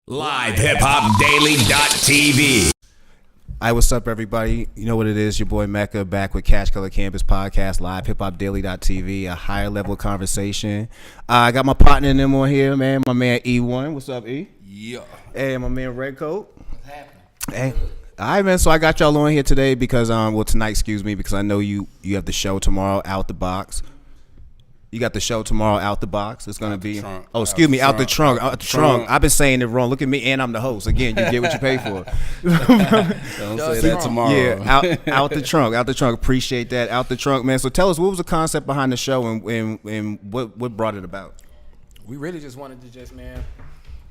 LiveHipHopDaily.tv. Hi, what's up, everybody? You know what it is. Your boy Mecca back with Cash Color Campus Podcast, LiveHipHopDaily.tv, a higher level conversation. I got my partner in them on here, man. My man E1. What's up, E? Yeah. Hey, my man Redcoat. What's happening? Hey. All right, man. So I got y'all on here today because, tonight, excuse me, because I know you have the show tomorrow, Out the Box. You got the show tomorrow, Out the Box. It's gonna be. Trunk. Oh, excuse me, Out the Trunk. Trunk. Out the Trunk. I've been saying it wrong. Look at me, and I'm the host. Again, you get what you pay for. Don't say that tomorrow. Yeah, out the trunk. Out the trunk. Appreciate that. Out the trunk, man. So tell us, what was the concept behind the show, and what brought it about? We really just wanted to man.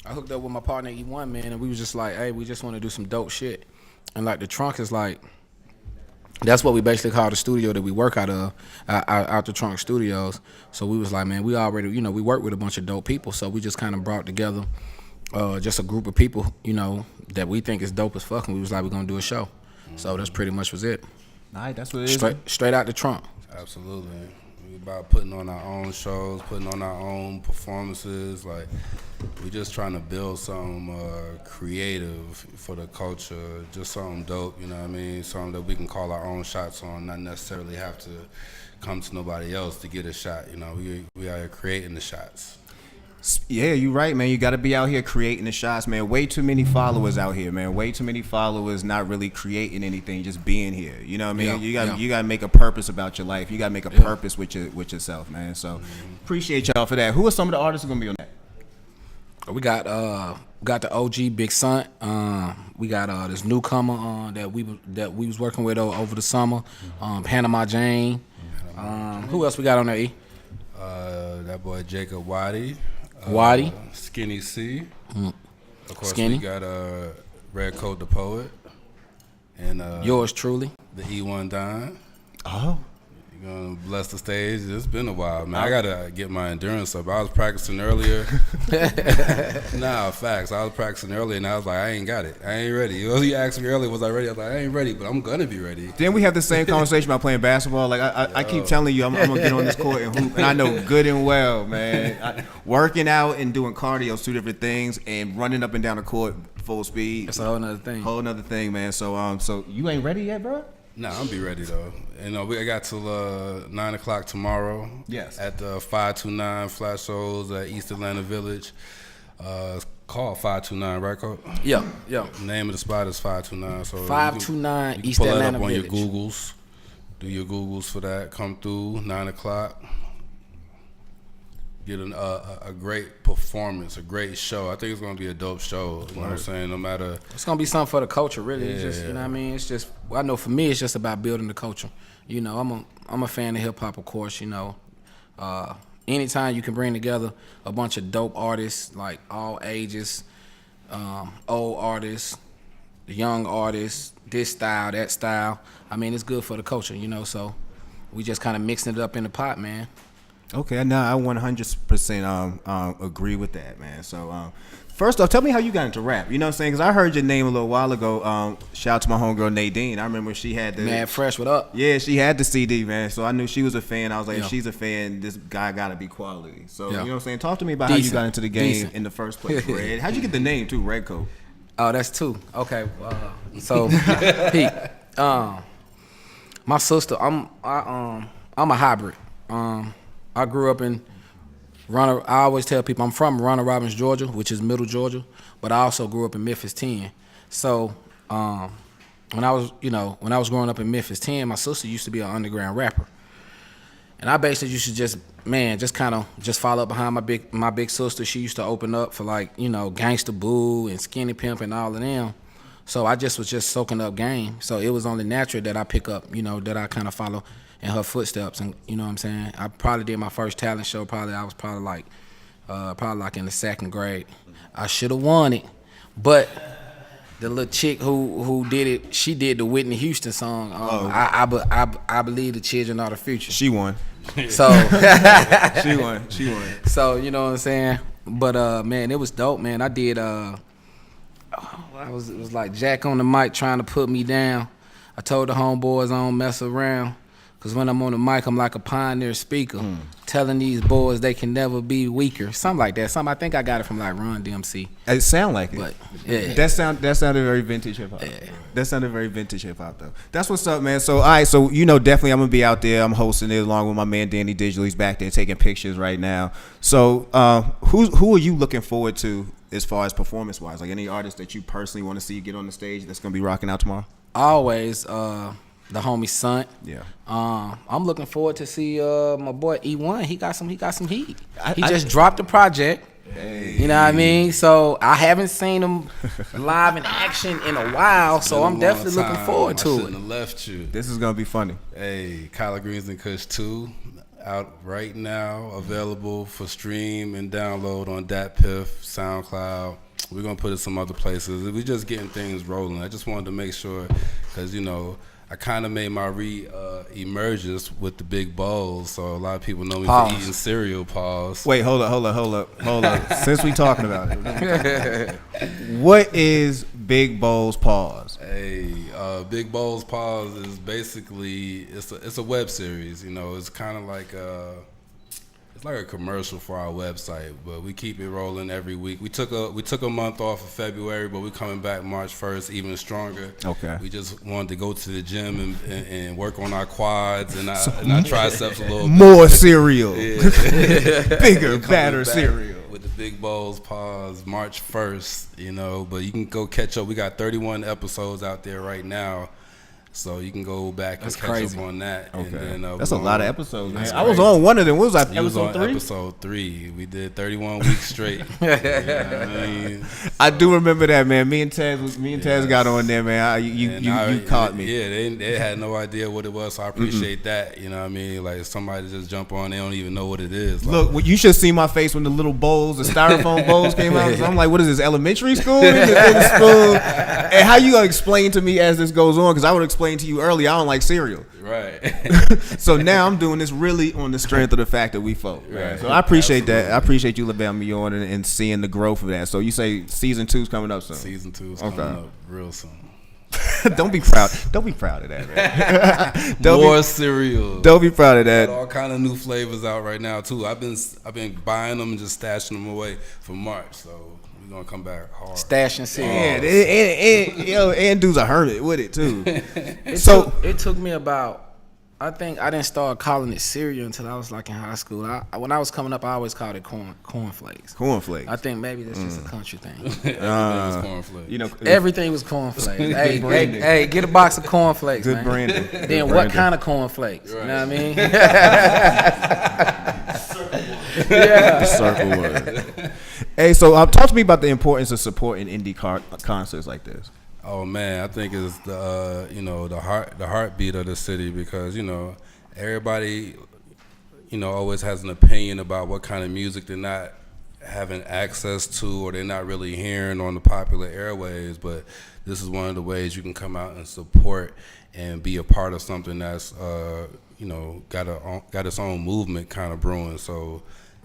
I hooked up with my partner E1, man, and we was just like, hey, we just want to do some dope shit. And like the trunk is like, that's what we basically call the studio that we work out of, Out the Trunk Studios. So we was like, man, we already, we work with a bunch of dope people, so we just kind of brought together just a group of people, that we think is dope as fuck, and we was like, we're gonna do a show. So that's pretty much was it. All right, that's what it is. Straight out the trunk. Absolutely. We about putting on our own shows, putting on our own performances. Like, we just trying to build something creative for the culture, just something dope, you know what I mean? Something that we can call our own shots on, not necessarily have to come to nobody else to get a shot. We are here creating the shots. Yeah, you're right, man. You got to be out here creating the shots, man. Way too many followers out here, man. Way too many followers not really creating anything, just being here. You know what I mean? Yeah, you got to make a purpose about your life. You got to make a purpose with yourself, man. So appreciate y'all for that. Who are some of the artists who are gonna be on that? We got the OG Big Son. We got this newcomer that we was working with over the summer. Panama Jane. Who else we got on there? E? That boy Jacob Waddy. Skinny C. Of course, Skinny. we got Redcoat the Poet. And Yours truly. the E1 Don. Oh. You're gonna bless the stage. It's been a while, man. I gotta get my endurance up. I was practicing earlier. Nah, facts. I was practicing earlier, and I was like, I ain't got it. I ain't ready. You asked me earlier, was I ready? I was like, I ain't ready, but I'm gonna be ready. Then we have the same conversation about playing basketball. Like I keep telling you, I'm gonna get on this court and hoop, and I know good and well, man. Working out and doing cardio is two different things, and running up and down the court full speed. That's a whole nother thing. Whole nother thing, man. So you ain't ready yet, bro? Nah, I'm be ready though. We got till 9 o'clock tomorrow. Yes. At the 529 Flash Shows at East Atlanta Village. It's called 529, right, Coach? Yeah. The name of the spot is 529. So 529 you can East pull Atlanta that up on Village. your Googles. Do your Googles for that. Come through 9 o'clock. Get a great performance, a great show. I think it's gonna be a dope show. You know what I'm saying? No matter. It's gonna be something for the culture, really. It's just, Yeah. you know what I mean? It's just, I know for me, it's just about building the culture. I'm a fan of hip hop, of course. Anytime you can bring together a bunch of dope artists, like all ages, old artists, young artists, this style, that style. I mean, it's good for the culture, So we just kind of mixing it up in the pot, man. Okay, now I 100% agree with that, man. So first off, tell me how you got into rap. You know what I'm saying? Because I heard your name a little while ago. Shout out to my homegirl Nadine. I remember she had the Mad Fresh, what up? Yeah, she had the CD, man. So I knew she was a fan. I was like, Yeah. if she's a fan, this guy gotta be quality. So Yeah. you know what I'm saying? Talk to me about how you Decent. got into the game Decent. in the first place, Red. How'd you get the name too, Redcoat? Oh, that's two. Okay. So, Pete, my sister, I'm a hybrid. I grew up in I always tell people I'm from Ronald Robbins, Georgia, which is middle Georgia, but I also grew up in Memphis 10. So, when I was growing up in Memphis 10, my sister used to be an underground rapper. And I basically used to just follow up behind my big sister. She used to open up for Gangsta Boo and Skinny Pimp and all of them. So I was just soaking up game. So it was only natural that I pick up, that I kind of follow in her footsteps. And you know what I'm saying? I probably did my first talent show. I was probably like in the second grade. I should have won it, but the little chick who did it, she did the Whitney Houston song. I believe the children are the future. She won. So She won. So you know what I'm saying? But man, it was dope, man. I did it was like Jack on the mic trying to put me down. I told the homeboys I don't mess around. Because when I'm on the mic, I'm like a pioneer speaker, telling these boys they can never be weaker. Something like that. I think I got it from like Run DMC. It sound like it. But yeah. That sounded very vintage hip hop. Yeah. That sounded very vintage hip hop though. That's what's up, man. So all right, so definitely I'm gonna be out there. I'm hosting it along with my man Danny Digital. He's back there taking pictures right now. So who are you looking forward to as far as performance wise? Like any artist that you personally want to see get on the stage that's gonna be rocking out tomorrow? Always the homie Son. Yeah. I'm looking forward to see my boy E1. He got some heat. He just dropped a project. Hey. You know what I mean? So I haven't seen him live in action in a while, so I'm definitely looking forward to I it. shouldn't have left you. This is gonna be funny. Hey, Collard Greens and Kush 2 out right now, available for stream and download on DatPiff, SoundCloud. We're gonna put it some other places. We're just getting things rolling. I just wanted to make sure, because I kind of made my emergence with the Big Bowls, so a lot of people know me for eating cereal. Pause. Wait, hold up. Since we talking about it, what is Big Bowls Pause? Hey, Big Bowls Pause is basically it's a web series. It's kind of like it's like a commercial for our website, but we keep it rolling every week. We took a month off of February, but we're coming back March 1st even stronger. Okay. We just wanted to go to the gym and work on our quads and our triceps a little bit. More cereal. Bigger, badder cereal. With the Big Bowls Pause March 1st, but you can go catch up. We got 31 episodes out there right now. So you can go back and catch up on that. Okay. And then, that's a lot of episodes, man. I was on one of them. What was that, episode 3? Episode 3. We did 31 weeks straight. I do remember that, man. Me and Taz got on there, man. You caught me. Yeah, they had no idea what it was, so I appreciate that. You know what I mean? Like, somebody just jump on, they don't even know what it is. Like, look, you should see my face when the little bowls, the styrofoam bowls came out. So I'm like, what is this, elementary school? And how you going to explain to me as this goes on? Because I would explain to you earlier, I don't like cereal. Right. So now I'm doing this really on the strength of the fact that we folk. Right. So I appreciate that. I appreciate you letting me on and seeing the growth of that. So you say season 2's coming up soon. Season 2's coming up real soon. Don't be proud. Don't be proud of that, man. More cereal. Don't be proud of that. Got all kind of new flavors out right now too. I've been buying them and just stashing them away for March. So we're gonna come back hard. Stashing cereal. And dude's a hermit with it too. It took me about. I think I didn't start calling it cereal until I was like in high school. When I was coming up, I always called it cornflakes. Cornflakes. I think maybe that's just a country thing. Everything was cornflakes. Everything was cornflakes. hey, get a box of cornflakes, Good man. branding. Then what kind of cornflakes? Right. You know what I mean? The circle word. Hey, so talk to me about the importance of supporting indie concerts like this. Oh man, I think it's the the heartbeat of the city, because everybody always has an opinion about what kind of music they're not having access to or they're not really hearing on the popular airwaves. But this is one of the ways you can come out and support and be a part of something that's got its own movement kind of brewing. So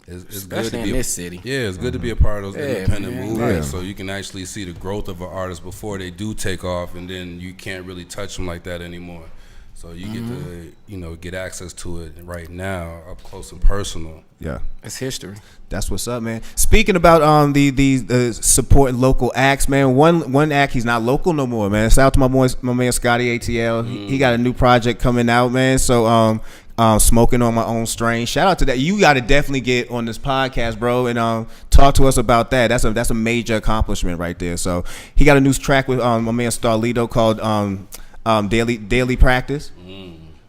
it's good to be in this city. Yeah, it's good to be a part of those independent movements, so you can actually see the growth of an artist before they do take off, and then you can't really touch them like that anymore. So you get to get access to it right now, up close and personal. Yeah, it's history. That's what's up, man. Speaking about the supporting local acts, man. One act, he's not local no more, man. Shout out to my man Scotty ATL. He got a new project coming out, man. So Smoking on My Own Strain. Shout out to that. You got to definitely get on this podcast, bro, and talk to us about that. That's a major accomplishment right there. So he got a new track with my man Starlito called Daily Practice.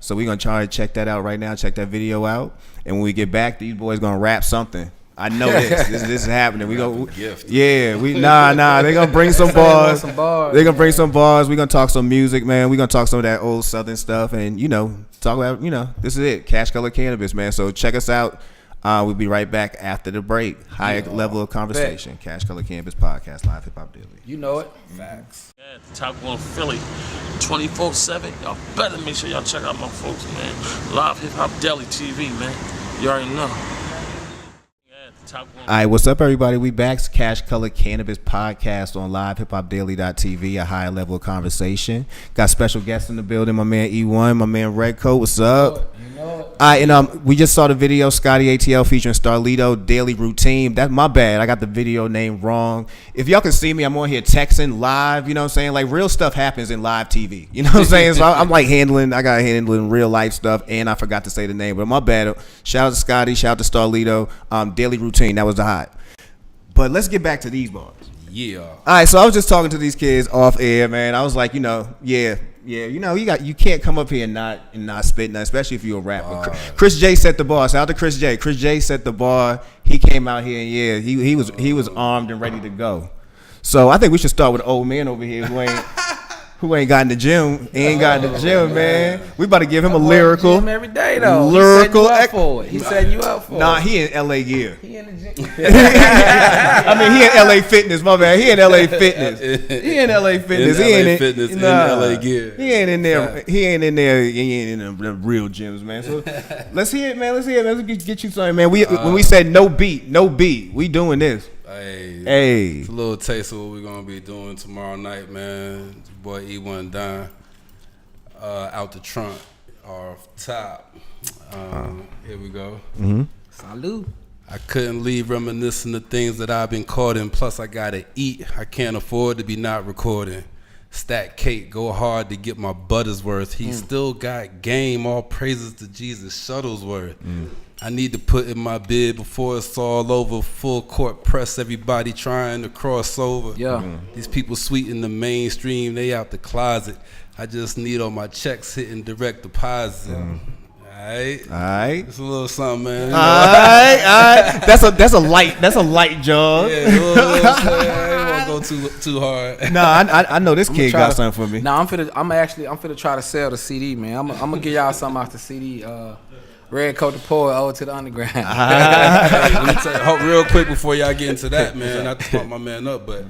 So we're gonna try to check that out right now. Check that video out, and when we get back, these boys gonna rap something. I know this is happening. We go, yeah. They gonna bring some bars. They gonna bring some bars. We gonna talk some music, man. We gonna talk some of that old Southern stuff, and talk about this is it, Cash Color Cannabis, man. So check us out. We'll be right back after the break. Higher level of conversation. Cash Color Cannabis Podcast, Live Hip Hop Daily. You know it. Facts. Yeah, Top One Philly, 24/7. Y'all better make sure y'all check out my folks, man. Live Hip Hop Daily TV, man. You already know. Top one. All right, what's up, everybody? We back. It's Cash Color Cannabis Podcast on livehiphopdaily.tv, a higher level of conversation. Got special guests in the building. My man E1, my man Redcoat. What's up? All right, and we just saw the video, Scotty ATL featuring Starlito, Daily Routine. That's my bad. I got the video name wrong. If y'all can see me, I'm on here texting live. You know what I'm saying? Like, real stuff happens in live TV. You know what I'm saying? So I'm like I got handling real life stuff, and I forgot to say the name. But my bad. Shout out to Scotty. Shout out to Starlito. Daily Routine. That was the hot. But let's get back to these bars. Yeah. All right, so I was just talking to these kids off air, man. I was like, you know, you can't come up here and not spit nothing, especially if you're a rapper. Chris J set the bar. Shout out to Chris J. Chris J set the bar. He came out here and he was armed and ready to go. So I think we should start with the old man over here who ain't got in the gym. He ain't got in the gym, man. We about to give him a lyrical. Gym every day though. Lyrical. He setting you up for it. Nah, he in LA gear. He in the gym. I mean, he in LA Fitness, my man. He in LA Fitness. He in LA Fitness. He in LA gear. He ain't in there. He ain't in there. He ain't in the real gyms, man. So let's hear it, man. Let's get you something, man. When we said no beat, we doing this. Hey. It's a little taste of what we're gonna be doing tomorrow night, man. Boy E1 Don out the trunk off top. Here we go. Salute. I couldn't leave reminiscing the things that I've been caught in. Plus I gotta eat. I can't afford to be not recording. Stack cake, go hard to get my butters worth. He still got game. All praises to Jesus Shuttlesworth. I need to put in my bid before it's all over. Full court press, everybody trying to cross over. Yeah. These people sweet in the mainstream, they out the closet. I just need all my checks hitting direct deposit. All right. It's a little something, man. All right. That's a light job. Yeah, I don't want to go too hard. Nah, I know this kid got something for me. Nah, I'm finna try to sell the CD, man. I'm gonna give y'all something off the CD. Redcoat the Poet, Ode to the Underground. Let me tell you, real quick before y'all get into that, man. Not to pump my man up, but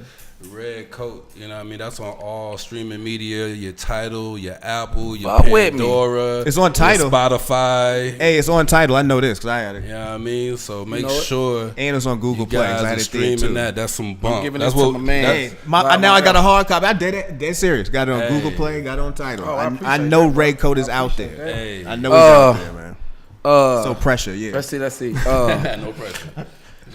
Redcoat, you know what I mean? That's on all streaming media, your Tidal, your Apple, your Pandora. It's on Tidal. Spotify. Hey, it's on Tidal. I know this because I had it. You know what I mean? So make sure. And it's on Google Play. Guys I had are it streaming too. that. That's some bump. That's what my man. Now I got a hard copy. I did it. Dead serious. Got it on Google Play. Got it on Tidal. I know Redcoat is out there. Hey. I know he's out there, man. So pressure, yeah. Let's see. No pressure.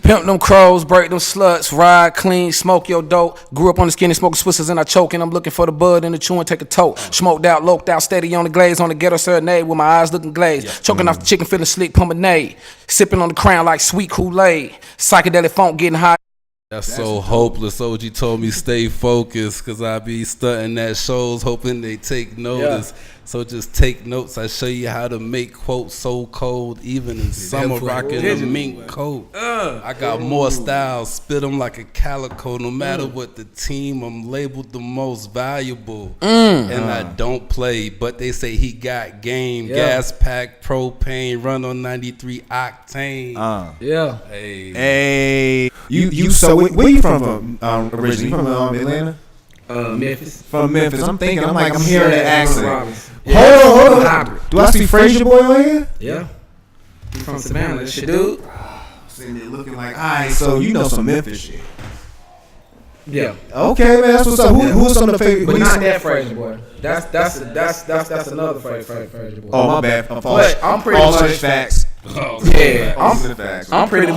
Pimp them crows, break them sluts, ride clean, smoke your dope. Grew up on the skinny, smoking Swissers and I choke. And I'm looking for the bud and the chew and take a toke. Smoked out, loped out, steady on the glaze, on the ghetto serenade with my eyes looking glazed. Choking off the chicken, feeling slick, promenade. Sipping on the crown like sweet Kool-Aid. Psychedelic funk getting high. That's so hopeless. OG told me stay focused because I be stunting at shows hoping they take notice. So just take notes. I show you how to make quotes so cold, even in summer rocking a mink coat. I got more styles, spit them like a calico. No matter what the team, I'm labeled the most valuable. And I don't play, but they say he got game. Gas pack, propane, run on 93 octane. Hey. You so where you from originally? You from Atlanta? Memphis. From Memphis. I'm thinking, I'm hearing that accent. Yeah. Hold on. Do I see Frazier Boy on here? Yeah. You from Savannah, that's your dude? Sitting there looking like, alright, so you know some Memphis shit. Yeah. Okay, man, that's what's up. Who's some of the favorite? But not that Frazier Boy. That's another Frazier Boy. Oh, my bad. I'm pretty much facts. Yeah, I'm pretty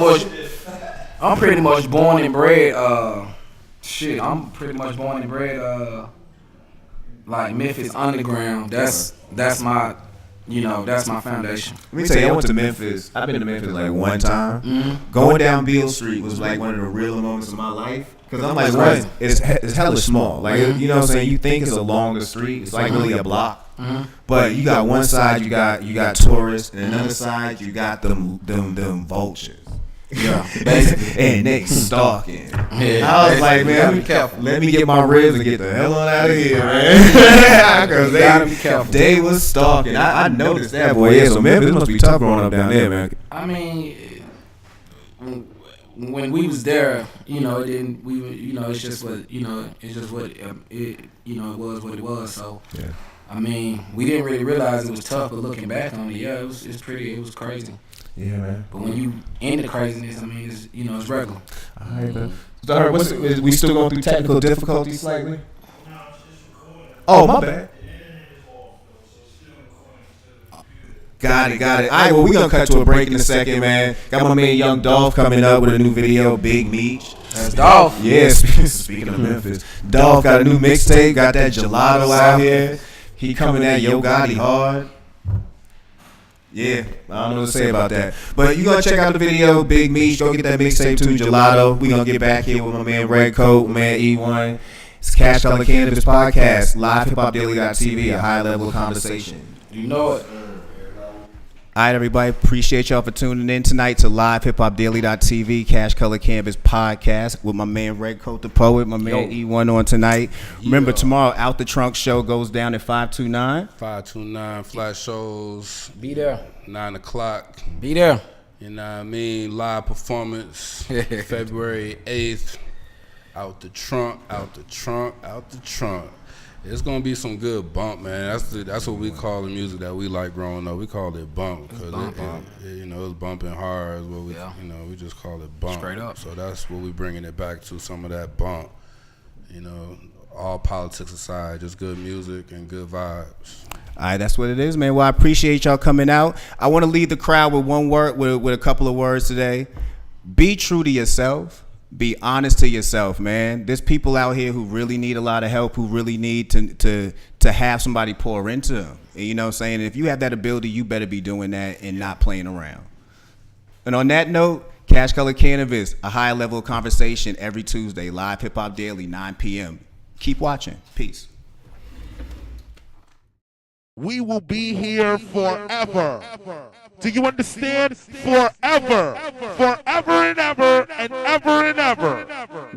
much born and bred. I'm pretty much born and bred. Like Memphis underground. That's my, that's my foundation. Let me tell you, I went to Memphis. I've been to Memphis like one time. Going down Beale Street was like one of the realer moments of my life. Because I'm like, what? It's hella small. Like, you know what I'm saying? You think it's a longer street. It's like really a block. But you got one side, you got tourists, and another side, you got them vultures. Yeah, and they stalking. I was like, man, let me get my ribs and get the hell on out of here, man. Because they was stalking. I noticed that, boy. Yeah, so Memphis must be tough growing up down there, man. I mean, when we was there, it's just what, it was what it was. So, I mean, we didn't really realize it was tough, but looking back on it, it was crazy. Yeah, man. But when you into the craziness, I mean, it's, it's regular. All right, man. So, we still going through technical difficulties slightly? Oh, my bad. Got it. All right, well, we're going to cut to a break in a second, man. Got my man Young Dolph coming up with a new video, Big Meech. That's Dolph. Yeah, speaking of Memphis. Dolph got a new mixtape, got that gelato out here. He coming at Yo Gotti hard. Yeah, I don't know what to say about that. But you going to check out the video, Big Meech. Go get that mixtape too, gelato. We going to get back here with my man Red Coat, man E1. It's Cash Color Cannabis Podcast, live hiphopdaily.tv, a high level of conversation. You know it. All right, everybody. Appreciate y'all for tuning in tonight to live hiphopdaily.tv, Cash Color Canvas Podcast with my man Red Coat the Poet, my man E1 on tonight. Remember, tomorrow, Out the Trunk show goes down at 529. 529 flash shows. Be there. 9 o'clock. Be there. You know what I mean? Live performance. February 8th. Out the trunk. It's gonna be some good bump, man. That's what we call the music that we like growing up. We call it bump because it was bumping hard. Is what we, we just call it bump. Straight up. So that's what we bringing it back to, some of that bump. All politics aside, just good music and good vibes. All right, that's what it is, man. Well, I appreciate y'all coming out. I want to leave the crowd with one word, with a couple of words today. Be true to yourself. Be honest to yourself, man. There's people out here who really need a lot of help, who really need to have somebody pour into them. And you know what I'm saying? If you have that ability, you better be doing that and not playing around. And on that note, Cash Color Cannabis, a high level of conversation every Tuesday, live Hip Hop Daily, 9 p.m. Keep watching. Peace. We will be here forever. Do you understand? Forever. Forever and ever and ever and ever.